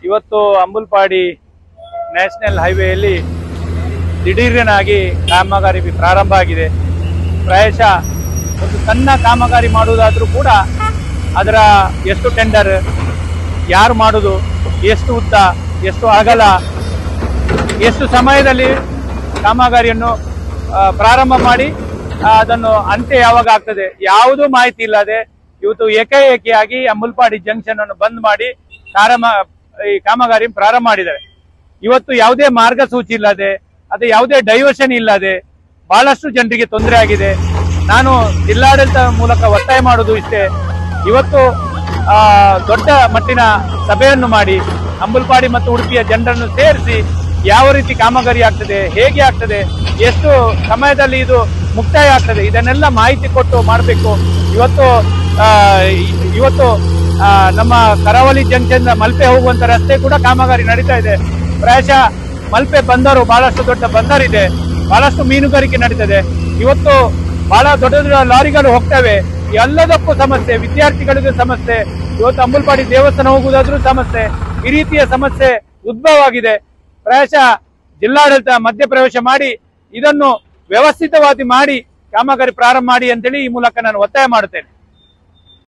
ಇವತ್ತು ಅಂಬುಲ್ಪಾಡಿ ನ್ಯಾಷನಲ್ ಹೈವೇಯಲ್ಲಿ ದಿಢೀರನಾಗಿ ಕಾಮಗಾರಿ ಪ್ರಾರಂಭ ಆಗಿದೆ. ಪ್ರಾಯಶಃ ಒಂದು ಸಣ್ಣ ಕಾಮಗಾರಿ ಮಾಡುವುದಾದ್ರೂ ಕೂಡ ಅದರ ಎಷ್ಟು ಟೆಂಡರ್, ಯಾರು ಮಾಡುದು, ಎಷ್ಟು ಉದ್ದ, ಎಷ್ಟು ಅಗಲ, ಎಷ್ಟು ಸಮಯದಲ್ಲಿ ಕಾಮಗಾರಿಯನ್ನು ಪ್ರಾರಂಭ ಮಾಡಿ ಅದನ್ನು ಅಂತ್ಯ ಯಾವಾಗ ಆಗ್ತದೆ ಯಾವುದೂ ಮಾಹಿತಿ ಇಲ್ಲದೆ ಇವತ್ತು ಏಕಾಏಕಿಯಾಗಿ ಅಂಬುಲ್ಪಾಡಿ ಜಂಕ್ಷನ್ ಅನ್ನು ಬಂದ್ ಮಾಡಿ ಈ ಕಾಮಗಾರಿ ಪ್ರಾರಂಭ ಮಾಡಿದ್ದಾರೆ. ಇವತ್ತು ಯಾವುದೇ ಮಾರ್ಗಸೂಚಿ ಇಲ್ಲದೆ, ಅದು ಯಾವುದೇ ಡೈವರ್ಷನ್ ಇಲ್ಲದೆ ಬಹಳಷ್ಟು ಜನರಿಗೆ ತೊಂದರೆ ಆಗಿದೆ. ನಾನು ಜಿಲ್ಲಾಡಳಿತ ಮೂಲಕ ಒತ್ತಾಯ ಮಾಡುವುದು ಇಷ್ಟೇ, ಇವತ್ತು ದೊಡ್ಡ ಮಟ್ಟಿನ ಸಭೆಯನ್ನು ಮಾಡಿ ಅಂಬುಲ್ಪಾಡಿ ಮತ್ತು ಉಡುಪಿಯ ಜನರನ್ನು ಸೇರಿಸಿ ಯಾವ ರೀತಿ ಕಾಮಗಾರಿ ಆಗ್ತದೆ, ಹೇಗೆ ಆಗ್ತದೆ, ಎಷ್ಟು ಸಮಯದಲ್ಲಿ ಇದು ಮುಕ್ತಾಯ ಆಗ್ತದೆ, ಇದನ್ನೆಲ್ಲ ಮಾಹಿತಿ ಕೊಟ್ಟು ಮಾಡಬೇಕು. ಇವತ್ತು ನಮ್ಮ ಕರಾವಳಿ ಜಂಕ್ಷನ್ ಮಲ್ಪೆ ಹೋಗುವಂತ ರಸ್ತೆ ಕೂಡ ಕಾಮಗಾರಿ ನಡೀತಾ ಇದೆ. ಪ್ರಾಯಶಃ ಮಲ್ಪೆ ಬಂದರು ಬಹಳಷ್ಟು ದೊಡ್ಡ ಬಂದರ್ ಇದೆ, ಬಹಳಷ್ಟು ಮೀನುಗಾರಿಕೆ ನಡೀತದೆ. ಇವತ್ತು ಬಹಳ ದೊಡ್ಡ ದೊಡ್ಡ ಲಾರಿಗಳು ಹೋಗ್ತವೆ, ಎಲ್ಲದಕ್ಕೂ ಸಮಸ್ಯೆ, ವಿದ್ಯಾರ್ಥಿಗಳಿಗೂ ಸಮಸ್ಯೆ, ಇವತ್ತು ಅಂಬುಲ್ಪಾಡಿ ದೇವಸ್ಥಾನ ಹೋಗುವುದಾದ್ರೂ ಸಮಸ್ಯೆ, ಈ ರೀತಿಯ ಸಮಸ್ಯೆ ಉದ್ಭವ ಆಗಿದೆ. ಪ್ರಾಯಶಃ ಜಿಲ್ಲಾಡಳಿತ ಮಧ್ಯಪ್ರವೇಶ ಮಾಡಿ ಇದನ್ನು ವ್ಯವಸ್ಥಿತವಾಗಿ ಮಾಡಿ ಕಾಮಗಾರಿ ಪ್ರಾರಂಭ ಮಾಡಿ ಅಂತೇಳಿ ಈ ಮೂಲಕ ನಾನು ಒತ್ತಾಯ ಮಾಡುತ್ತೇನೆ.